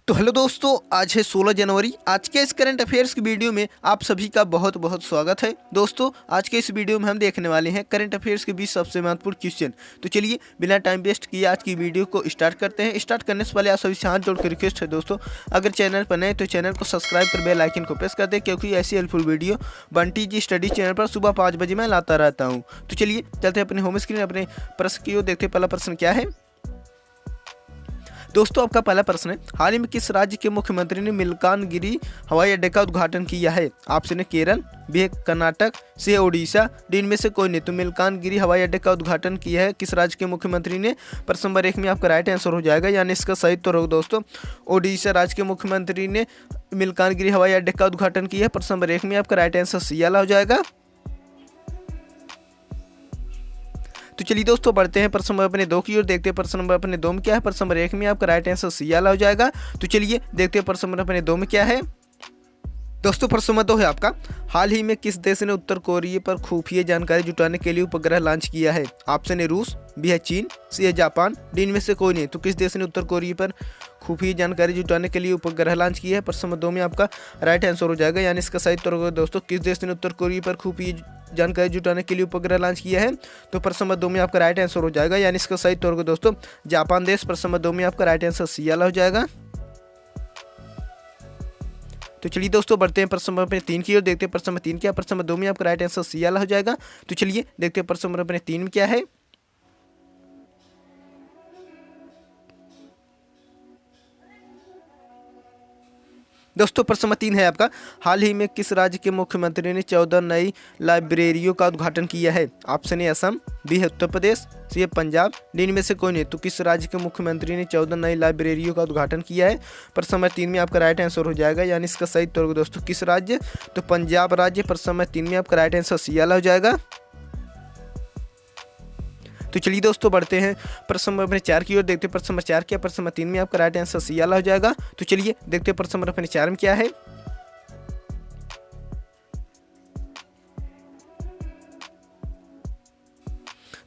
तो हेलो दोस्तों, आज है 16 जनवरी। आज के इस करंट अफेयर्स की वीडियो में आप सभी का बहुत बहुत स्वागत है। दोस्तों, आज के इस वीडियो में हम देखने वाले हैं करंट अफेयर्स के 20 सबसे महत्वपूर्ण क्वेश्चन। तो चलिए बिना टाइम वेस्ट किए आज की वीडियो को स्टार्ट करते हैं। स्टार्ट करने से पहले आप सभी से हाथ जोड़ कर रिक्वेस्ट है दोस्तों, अगर चैनल पर नए तो चैनल को सब्सक्राइब कर बेल आइकन को प्रेस कर दे, क्योंकि ऐसी हेल्पफुल वीडियो बंटी जी स्टडी चैनल पर सुबह 5 बजे मैं लाता रहता हूँ। तो चलिए चलते हैं अपने होम स्क्रीन, अपने प्रश्न की ओर देखते हैं। पहला प्रश्न क्या है दोस्तों? आपका पहला प्रश्न है, हाल ही में किस राज्य के मुख्यमंत्री ने मलकानगिरी हवाई अड्डे का उद्घाटन किया है? ऑप्शन है केरल, बी है कर्नाटक, सी है ओडिशा, डी इनमें से कोई नहीं। तो मलकानगिरी हवाई अड्डे का उद्घाटन किया है किस राज्य के मुख्यमंत्री ने? प्रश्न नंबर 1 में आपका राइट आंसर हो जाएगा, यानी इसका सही उत्तर होगा दोस्तों ओडिशा राज्य के मुख्यमंत्री ने मलकानगिरी हवाई अड्डे का उद्घाटन किया है। प्रश्न नंबर 1 में आपका राइट आंसर सी वाला हो जाएगा। तो चलिए दोस्तों बढ़ते हैं प्रश्न नंबर अपने 2 की ओर, देखते हैं प्रश्न नंबर अपने 2 में क्या है। प्रश्न नंबर 1 में आपका राइट आंसर सी वाला हो जाएगा। तो चलिए देखते हैं प्रश्न नंबर अपने 2 में क्या है। दोस्तों प्रश्न नंबर 2 है आपका, हाल ही में किस देश ने उत्तर कोरिया पर खुफिया जानकारी जुटाने के लिए उपग्रह लॉन्च किया है? ऑप्शन है रूस, बी है चीन, सी है जापान, डी इनमें से कोई नहीं। तो किस देश ने उत्तर कोरिया पर खुफिया जानकारी जुटाने के लिए उपग्रह लॉन्च किया है? प्रश्न नंबर 2 में आपका राइट आंसर हो जाएगा, यानी इसका सही उत्तर होगा दोस्तों किस देश ने उत्तर कोरिया पर खुफिया जानकारी जुटाने के लिए उपग्रह लॉन्च किया है? तो प्रश्न नंबर 2 में आपका राइट आंसर हो जाएगा, यानी इसका सही उत्तर होगा दोस्तों जापान देश। प्रश्न नंबर 2 में आपका राइट आंसर सी वाला हो जाएगा। तो चलिए दोस्तों बढ़ते हैं प्रश्न नंबर अपने 3 की ओर, देखते हैं प्रश्न नंबर 3 क्या। प्रश्न नंबर 2 में आपका राइट आंसर सी वाला हो जाएगा। तो चलिए देखते हैं प्रश्न नंबर अपने 3 में क्या है। दोस्तों प्रश्न नंबर 3 है आपका, हाल ही में किस राज्य के मुख्यमंत्री ने 14 नई लाइब्रेरियों का उद्घाटन किया है? ऑप्शन है असम, बी है उत्तर प्रदेश, सी है पंजाब, डी इनमें से कोई नहीं। तो किस राज्य के मुख्यमंत्री ने 14 नई लाइब्रेरियों का उद्घाटन किया है? प्रश्न नंबर 3 में आपका राइट आंसर हो जाएगा, यानी इसका सही उत्तर होगा दोस्तों किस राज्य? तो पंजाब राज्य। प्रश्न नंबर 3 में आपका राइट आंसर सी वाला हो जाएगा। तो चलिए दोस्तों बढ़ते हैं प्रश्न नंबर अपने 4 की ओर, देखते हैं प्रश्न नंबर 4 क्या। प्रश्न नंबर 3 में आपका राइट आंसर सी वाला हो जाएगा। तो चलिए देखते हैं प्रश्न नंबर अपने 4 में क्या है।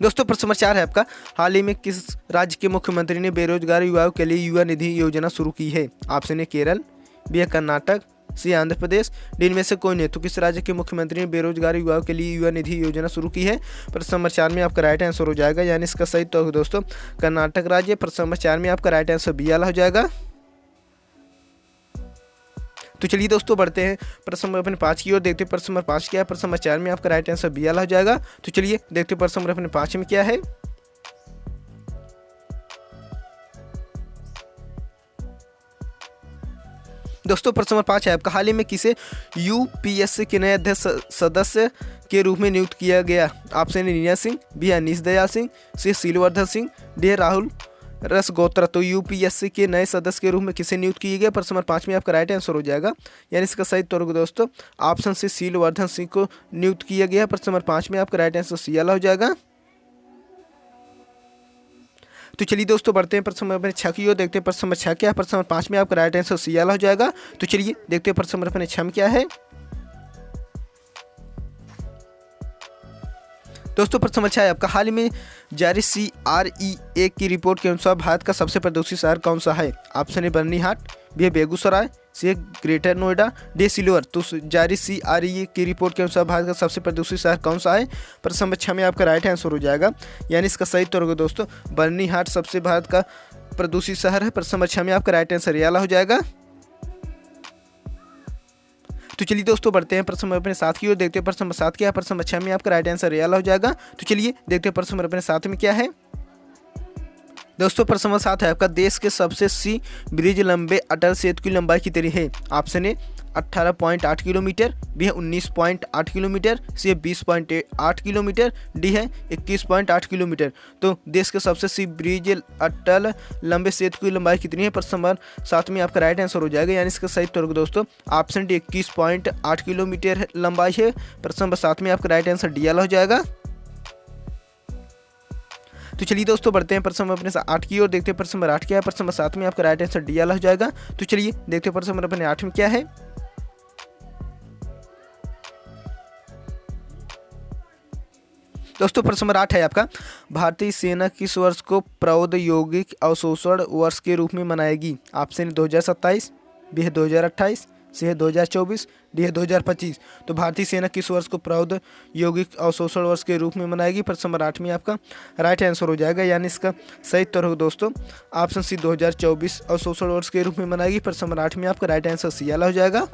दोस्तों प्रश्न नंबर 4 है आपका, हाल ही में किस राज्य के मुख्यमंत्री ने बेरोजगार युवाओं के लिए युवा निधि योजना शुरू की है? ऑप्शन है केरल, बी है कर्नाटक, सी आंध्र प्रदेश, डी इनमें से कोई नहीं। तो किस राज्य के मुख्यमंत्री ने बेरोजगार युवाओं के लिए युवा निधि योजना शुरू की है? प्रश्न नंबर 4 में आपका राइट आंसर हो जाएगा, यानी इसका सही तो दोस्तों कर्नाटक राज्य। प्रश्न नंबर 4 में आपका राइट आंसर बी वाला हो जाएगा। तो चलिए दोस्तों बढ़ते हैं प्रश्न नंबर अपने 5 की ओर, देखते हैं प्रश्न नंबर 5 क्या है। प्रश्न नंबर 4 में आपका राइट आंसर बी वाला हो जाएगा। तो चलिए देखते हैं प्रश्न नंबर अपने 5 में क्या है। दोस्तों प्रश्न नंबर 5 है आपका, हाल ही में किसे यूपीएससी के नए अध्यक्ष सदस्य के रूप में नियुक्त किया गया? ऑप्शन है नीना सिंह, बी है अनीश दयाल सिंह, सी सीलवर्धन सिंह, डी है राहुल रसगोत्रा। तो यूपीएससी के नए सदस्य के रूप में किसे नियुक्त किया गया? प्रश्न नंबर 5 में आपका राइट आंसर हो जाएगा, यानी इसका सही उत्तर होगा दोस्तों ऑप्शन सी सीलवर्धन सिंह को नियुक्त किया गया। प्रश्न नंबर 5 में आपका राइट आंसर सी वाला हो जाएगा। तो चलिए दोस्तों बढ़ते हैं प्रश्न नंबर 6 की ओर, देखते हैं प्रश्न नंबर 6 क्या है। प्रश्न नंबर 5 में आपका राइट आंसर सी वाला हो जाएगा। तो चलिए देखते हैं प्रश्न नंबर 6 में क्या है। दोस्तों प्रश्न नंबर 6 है आपका, हाल ही में जारी CREA की रिपोर्ट के अनुसार भारत का सबसे प्रदूषित शहर कौन सा है? ऑप्शन है बर्नीहाट, बी है बेगूसराय, सी है ग्रेटर नोएडा, डी सिल्वर। तो जारी CREA की रिपोर्ट के अनुसार भारत का सबसे प्रदूषित शहर कौन सा है? प्रश्न नंबर 6 में आपका राइट आंसर हो जाएगा, यानी इसका सही उत्तर होगा दोस्तों बर्नीहाट सबसे भारत का प्रदूषित शहर है। प्रश्न नंबर 6 में आपका राइट आंसर ये वाला हो जाएगा। तो चलिए दोस्तों बढ़ते हैं प्रश्न नंबर अपने 7 की ओर, देखते हैं प्रश्न नंबर 7 क्या है। प्रश्न नंबर 6 में आपका राइट आंसर ये वाला हो जाएगा। तो चलिए देखते हैं प्रश्न नंबर अपने 7 में क्या है। दोस्तों प्रश्न नंबर 7 है आपका, देश के सबसे सी ब्रिज लंबे अटल सेतु की लंबाई कितनी है? ऑप्शन है 18.8 किलोमीटर, बी है 19.8 किलोमीटर, सी है 20.8 किलोमीटर, डी है 21.8 किलोमीटर। तो देश के सबसे सी ब्रिज अटल लंबे सेतु की लंबाई कितनी है? प्रश्न नंबर 7 में आपका राइट आंसर हो जाएगा, यानी इसका सही उत्तर दोस्तों ऑप्शन डी 21.8 किलोमीटर लंबाई है। प्रश्न नंबर 7 में आपका राइट आंसर डी वाला हो जाएगा। तो चलिए दोस्तों बढ़ते हैं प्रश्न नंबर अपने 8 की ओर, देखते हैं प्रश्न नंबर 8 क्या है। प्रश्न नंबर 7 में आपका राइट आंसर डी वाला हो जाएगा। तो चलिए देखते हैं प्रश्न नंबर अपने 8 में क्या है। दोस्तों प्रश्न नंबर 8 है आपका, भारतीय सेना किस वर्ष को प्रौद्योगिक अवशोषण वर्ष के रूप में मनाएगी? ऑप्शन 2027, बी है 2028, सी है 2024, डी है 2025। तो भारतीय सेना किस वर्ष को प्रौद्योगिक अवशोषण वर्ष के रूप में मनाएगी? प्रश्न नंबर 8 में आपका राइट आंसर हो जाएगा, यानी इसका सही उत्तर होगा दोस्तों ऑप्शन सी 2024 अवशोषण वर्ष के रूप में मनाएगी। प्रश्न नंबर 8 में आपका राइट आंसर सी वाला हो जाएगा।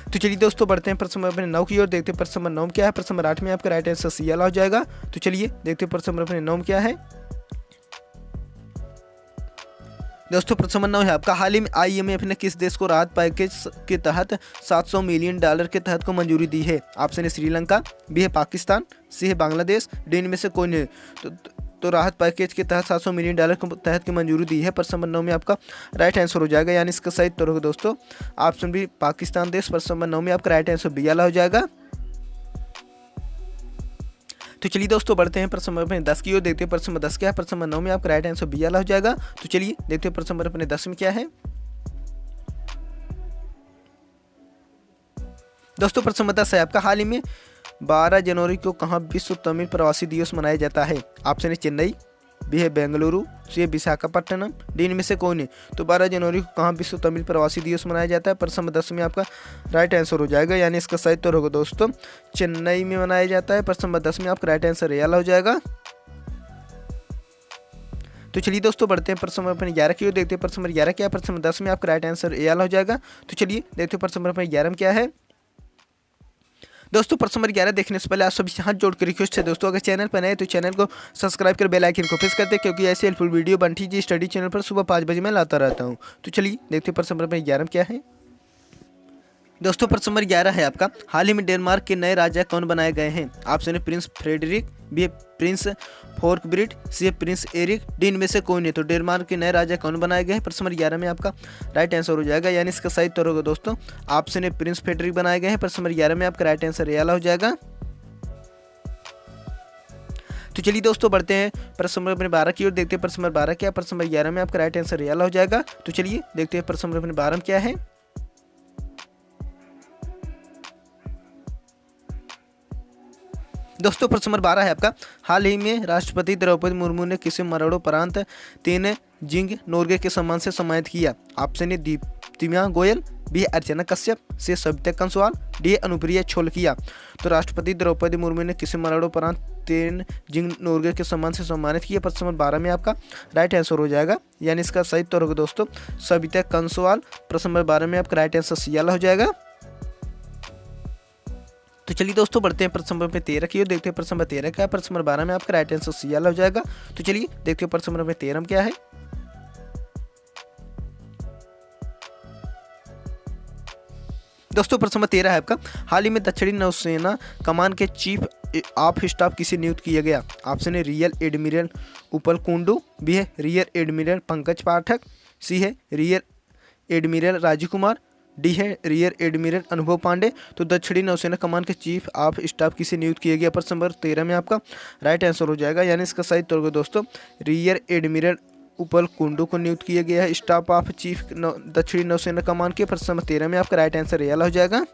तो चलिए दोस्तों बढ़ते हैं प्रश्न नंबर अपने 9 की ओर, देखते हैं प्रश्न नंबर 9 क्या है। प्रश्न नंबर 8 में आपका राइट आंसर सी वाला हो जाएगा। तो चलिए देखते हैं प्रश्न नंबर अपने 9 क्या है। दोस्तों प्रश्न नंबर 9 है आपका, हाल ही में IMF ने किस देश को राहत पैकेज के तहत $700 मिलियन के तहत को मंजूरी दी है? ऑप्शन है श्रीलंका, बी है पाकिस्तान, सी है बांग्लादेश, डी इनमें से कोई नहीं। तो राहत पैकेज के तहत $700 मिलियन के तहत की मंजूरी दी है। प्रश्न नंबर 9 में आपका राइट आंसर हो जाएगा, यानी इसका सही उत्तर होगा दोस्तों ऑप्शन बी पाकिस्तान देश। प्रश्न नंबर 9 में आपका राइट आंसर बी वाला हो जाएगा। तो चलिए दोस्तों बढ़ते हैं प्रश्न नंबर 10 की ओर, देखते हैं प्रश्न नंबर 10 क्या है। प्रश्न नंबर 9 में आपका राइट आंसर बी वाला हो जाएगा। तो चलिए देखते हैं प्रश्न नंबर अपने 10 में क्या है। दोस्तों प्रश्न नंबर 10 है आपका, हाल ही में 12 जनवरी को कहाँ विश्व तमिल प्रवासी दिवस मनाया जाता है? ऑप्शन है चेन्नई, बी है बेंगलुरु, सी है विशाखापट्टनम, डी इनमें से कोई नहीं। तो 12 जनवरी को कहाँ विश्व तमिल प्रवासी दिवस मनाया जाता है? प्रश्न नंबर 10 में आपका राइट आंसर हो जाएगा, यानी इसका सही उत्तर होगा दोस्तों चेन्नई में मनाया जाता है। प्रश्न नंबर 10 में आपका राइट आंसर वाला हो जाएगा। तो चलिए दोस्तों बढ़ते हैं प्रश्न नंबर अपने 11 की ओर, देखते हैं प्रश्न नंबर 11 क्या है। प्रश्न नंबर 10 में आपका राइट आंसर वाला हो जाएगा। तो चलिए देखते हैं प्रश्न नंबर अपने 11 में क्या है। दोस्तों प्रश्न नंबर 11 देखने से पहले आप सभी से हाथ जोड़ कर रिक्वेस्ट है दोस्तों, अगर चैनल पर नए तो चैनल को सब्सक्राइब कर बेल आइकन को प्रेस करते हैं, क्योंकि ऐसे हेल्पफुल वीडियो बनती जी स्टडी चैनल पर सुबह 5 बजे मैं लाता रहता हूं। तो चलिए देखते हैं प्रश्न नंबर 11 क्या है। दोस्तों प्रश्न नंबर 11 है आपका, हाल ही में डेनमार्क के नए राजा कौन बनाए गए हैं? ऑप्शन है प्रिंस फ्रेडरिक, बी है प्रिंस फोर्कब्रिड, सी है प्रिंस एरिक, डी इनमें से कोई नहीं। तो डेनमार्क के नए राजा कौन बनाए गए हैं? प्रश्न नंबर 11 में आपका राइट आंसर हो जाएगा, यानी इसका सही उत्तर होगा दोस्तों ऑप्शन है प्रिंस फ्रेडरिक बनाए गए हैं। प्रश्न नंबर 11 में आपका राइट आंसर वाला हो जाएगा। तो चलिए दोस्तों बढ़ते हैं प्रश्न नंबर अपने 12 की ओर, देखते हैं प्रश्न नंबर 12 क्या है। प्रश्न नंबर 11 में आपका राइट आंसर वाला हो जाएगा। तो चलिए देखते हैं प्रश्न नंबर अपने 12 में क्या है। दोस्तों प्रश्न नंबर 12 है आपका, हाल ही में राष्ट्रपति द्रौपदी मुर्मू ने किसे मरणोपरांत तेनजिंग नोर्गे के सम्मान से सम्मानित किया? Option A Diptima Goyal, B Archana Kashyap, C Savita Kanswal, D Anupriya Chholkiya. तो राष्ट्रपति द्रौपदी मुर्मू ने किसे मरणोपरांत तेनजिंग नोर्गे के सम्मान से सम्मानित किया? प्रश्न नंबर 12 में आपका राइट आंसर हो जाएगा, यानी इसका सही उत्तर होगा दोस्तों सविता कंसवाल। प्रश्न नंबर 12 में आपका राइट आंसर सी वाला हो जाएगा। तो चलिए दोस्तों बढ़ते हैं प्रश्न नंबर 13 की ओर, देखते हैं प्रश्न नंबर 13 क्या है। प्रश्न नंबर 12 में आपका राइट आंसर सी वाला हो जाएगा। तो चलिए देखते हैं प्रश्न नंबर 13 में क्या है। दोस्तों प्रश्न नंबर 13 है आपका, हाल ही में दक्षिणी नौसेना कमान के चीफ ऑफ स्टाफ किसे नियुक्त किया गया? ऑप्शन है real admiral Upal Kundu, B है rear admiral Pankaj Pathak, C है rear admiral Rajiv Kumar, D है रियर एडमिरल अनुभव पांडे। तो दक्षिणी नौसेना कमान के चीफ ऑफ स्टाफ किसे नियुक्त किया गया? प्रश्न नंबर 13 में आपका राइट आंसर हो जाएगा, यानी इसका सही उत्तर होगा दोस्तों रियर एडमिरल उपल कुंडू को नियुक्त किया गया है स्टाफ ऑफ चीफ दक्षिणी नौसेना कमान के। प्रश्न नंबर 13 में आपका राइट आंसर वाला हो जाएगा।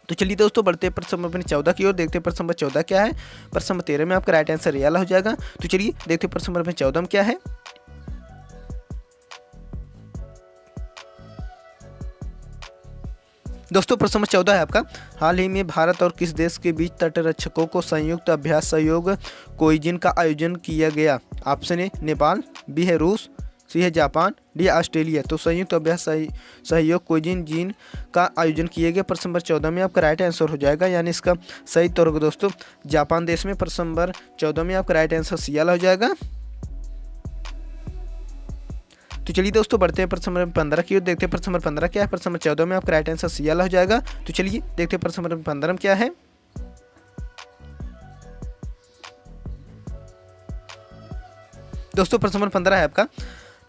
तो चलिए दोस्तों बढ़ते हैं प्रश्न नंबर 14 की ओर, देखते हैं प्रश्न नंबर 14 क्या है। प्रश्न नंबर 13 में आपका राइट आंसर वाला हो जाएगा। तो चलिए देखते हैं प्रश्न नंबर 14 में क्या है। दोस्तों प्रश्न नंबर 14 है आपका, हाल ही में भारत और किस देश के बीच तटरक्षकों को संयुक्त अभ्यास सहयोग कोइजिन का आयोजन किया गया? ऑप्शन ए नेपाल, बी है रूस, सी है जापान, डी ऑस्ट्रेलिया। तो संयुक्त अभ्यास सहयोग कोइजिन का आयोजन किया गया। प्रश्न नंबर 14 में आपका राइट आंसर हो जाएगा, यानी इसका सही उत्तर होगा दोस्तों जापान देश में। प्रश्न नंबर 14 में आपका राइट आंसर सी वाला हो जाएगा। तो चलिए दोस्तों बढ़ते हैं प्रश्न नंबर 15 की ओर, देखते हैं प्रश्न नंबर 15 क्या है। प्रश्न नंबर 14 में आपका राइट आंसर सी वाला हो जाएगा। तो चलिए देखते हैं प्रश्न नंबर 15 में क्या है। दोस्तों प्रश्न नंबर 15 है आपका,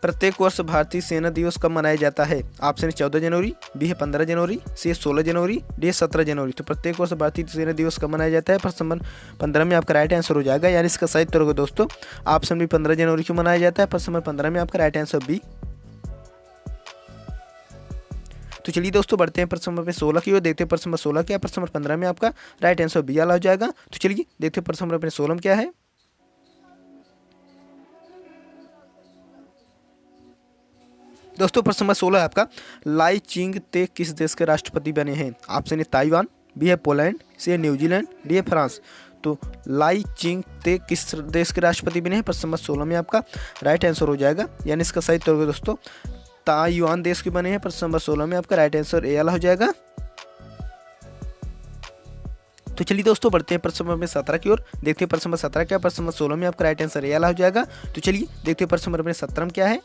प्रत्येक वर्ष भारतीय सेना दिवस कब मनाया जाता है? ऑप्शन है 14 जनवरी, बी है 15 जनवरी, सी है 16 जनवरी, डी है 17 जनवरी। तो प्रत्येक वर्ष भारतीय सेना दिवस कब मनाया जाता है? प्रश्न नंबर 15 में आपका राइट आंसर हो जाएगा, यानी इसका सही उत्तर होगा दोस्तों ऑप्शन बी 15 जनवरी को मनाया जाता है। प्रश्न नंबर 15 में आपका राइट आंसर बी। तो चलिए दोस्तों बढ़ते हैं प्रश्न नंबर 16 की ओर, देखते हैं प्रश्न नंबर 16 क्या है। प्रश्न नंबर 15 में आपका राइट आंसर बी वाला हो जाएगा। तो चलिए देखते हैं प्रश्न नंबर 16 में क्या है। दोस्तों प्रश्न नंबर 16 है आपका, लाई चिंग ते किस देश के राष्ट्रपति बने हैं। ऑप्शन ए ताइवान, बी है पोलैंड, सी है न्यूजीलैंड, डी है फ्रांस। तो लाई चिंग ते किस देश के राष्ट्रपति बने हैं, प्रश्न नंबर 16 में आपका राइट आंसर हो जाएगा, यानी इसका सही उत्तर होगा दोस्तों ताइवान देश के बने हैं। प्रश्न नंबर 16 में आपका राइट आंसर ए वाला हो जाएगा। तो चलिए दोस्तों बढ़ते हैं प्रश्न नंबर 17 की ओर, देखते हैं प्रश्न नंबर 17 क्या है। प्रश्न नंबर 16 में आपका राइट आंसर ए वाला हो जाएगा। तो चलिए देखते हैं प्रश्न नंबर 17 में क्या है।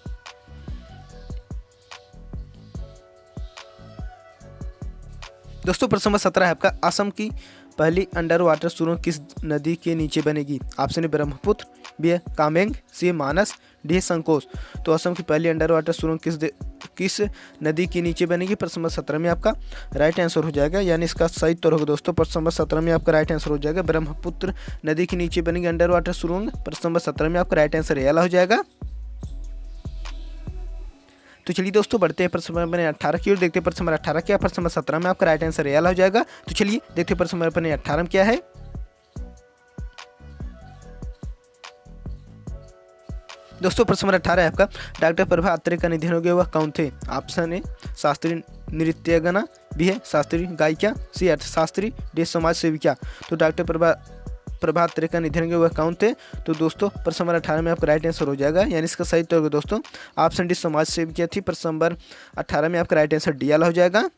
दोस्तों प्रश्न नंबर 17 है आपका, असम की पहली अंडर वाटर सुरंग किस नदी के नीचे बनेगी। ऑप्शन ए ब्रह्मपुत्र, बी है कामेंग, सी है मानस, डी है संकोच। तो असम की पहली अंडर वाटर सुरंग किस नदी के नीचे बनेगी, प्रश्न नंबर 17 में आपका राइट आंसर हो जाएगा, यानी इसका सही उत्तर होगा दोस्तों प्रश्न नंबर 17 में आपका राइट आंसर हो जाएगा, ब्रह्मपुत्र नदी के नीचे बनेगी अंडर वाटर सुरंग। प्रश्न नंबर 17 में आपका राइट आंसर ए वाला हो जाएगा। तो चलिए दोस्तों बढ़ते हैं प्रश्न नंबर 18 की ओर, देखते हैं प्रश्न नंबर 18 क्या है। प्रश्न नंबर 17 में आपका राइट आंसर ए वाला हो जाएगा। तो चलिए देखते हैं प्रश्न नंबर 18 में क्या है। दोस्तों प्रश्न नंबर 18 है आपका, डॉक्टर प्रभा अत्रे का निधन हो गया वह कौन थे। ऑप्शन ए शास्त्रीय नृत्यगना, बी है शास्त्रीय गायिका, सी अर्थशास्त्री, डी समाज सेविका। तो डॉक्टर प्रभा अत्रे का निधन हुआ वह कौन थे। तो दोस्तों प्रश्न नंबर 18 में आपका राइट आंसर हो जाएगा, यानी इसका सही उत्तर होगा दोस्तों ऑप्शन डी समाज सेविका थी। प्रश्न नंबर 18 में आपका राइट आंसर डी वाला हो जाएगा।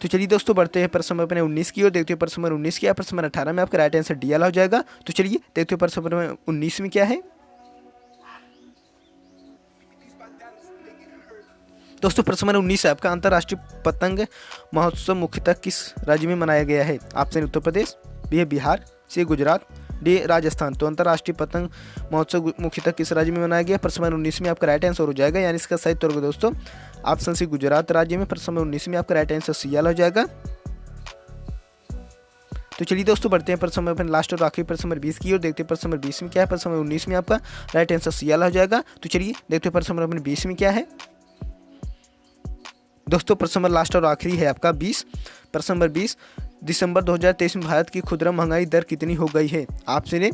तो चलिए दोस्तों बढ़ते हैं प्रश्न नंबर 19 की ओर, देखते हैं प्रश्न नंबर 19 क्या है। प्रश्न नंबर 18 में आपका राइट आंसर डी वाला हो जाएगा। तो चलिए देखते हैं प्रश्न नंबर 19 में क्या है। दोस्तों प्रश्न नंबर 19 है आपका, अंतर्राष्ट्रीय पतंग महोत्सव मुख्यतः किस राज्य में मनाया गया है। ऑप्शन उत्तर प्रदेश, बी है बिहार, सी गुजरात, डी राजस्थान। तो अंतर्राष्ट्रीय पतंग महोत्सव मुख्यतः किस राज्य में मनाया गया, प्रश्न नंबर 19 में आपका राइट आंसर हो जाएगा, यानी इसका सही उत्तर होगा दोस्तों ऑप्शन सी गुजरात राज्य में। प्रश्न नंबर 19 में आपका राइट आंसर सी वाला हो जाएगा। तो चलिए दोस्तों बढ़ते हैं प्रश्न नंबर लास्ट और आखिरी प्रश्न नंबर 20 की ओर, देखते हैं प्रश्न नंबर 20 में क्या है। प्रश्न नंबर 19 में आपका राइट आंसर सी वाला हो जाएगा। तो चलिए देखते हैं प्रश्न नंबर 20 में क्या है। दोस्तों प्रश्न नंबर लास्ट और आखिरी है आपका 20। प्रश्न नंबर 20, दिसंबर 2023 में भारत की खुदरा महंगाई दर कितनी हो गई है। ऑप्शन ए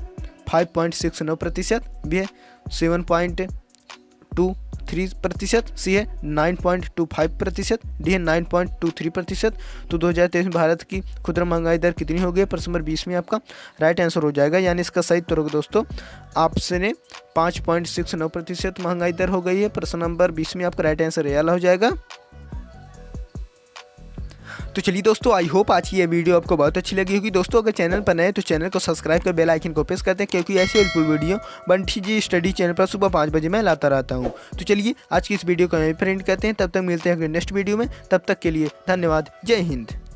5.69%, बी है 7.23%, सी है 9.25%, डी है 9.23%। तो 2023 में भारत की खुदरा महंगाई दर कितनी हो गई, प्रश्न नंबर 20 में आपका राइट आंसर हो जाएगा, यानी इसका सही उत्तर होगा दोस्तों ऑप्शन ए 5.69% महंगाई दर हो गई है। प्रश्न नंबर 20 में आपका राइट आंसर ए वाला हो जाएगा। तो चलिए दोस्तों आई होप आज की ये वीडियो आपको बहुत अच्छी लगी होगी। दोस्तों अगर चैनल पर नए तो चैनल को सब्सक्राइब कर बेल आइकन को प्रेस करते हैं, क्योंकि ऐसे हेल्पफुल वीडियो बंटी जी स्टडी चैनल पर सुबह 5 बजे मैं लाता रहता हूँ। तो चलिए आज की इस वीडियो को हम प्रिंट करते हैं, तब तक मिलते हैं नेक्स्ट वीडियो में। तब तक के लिए धन्यवाद, जय हिंद।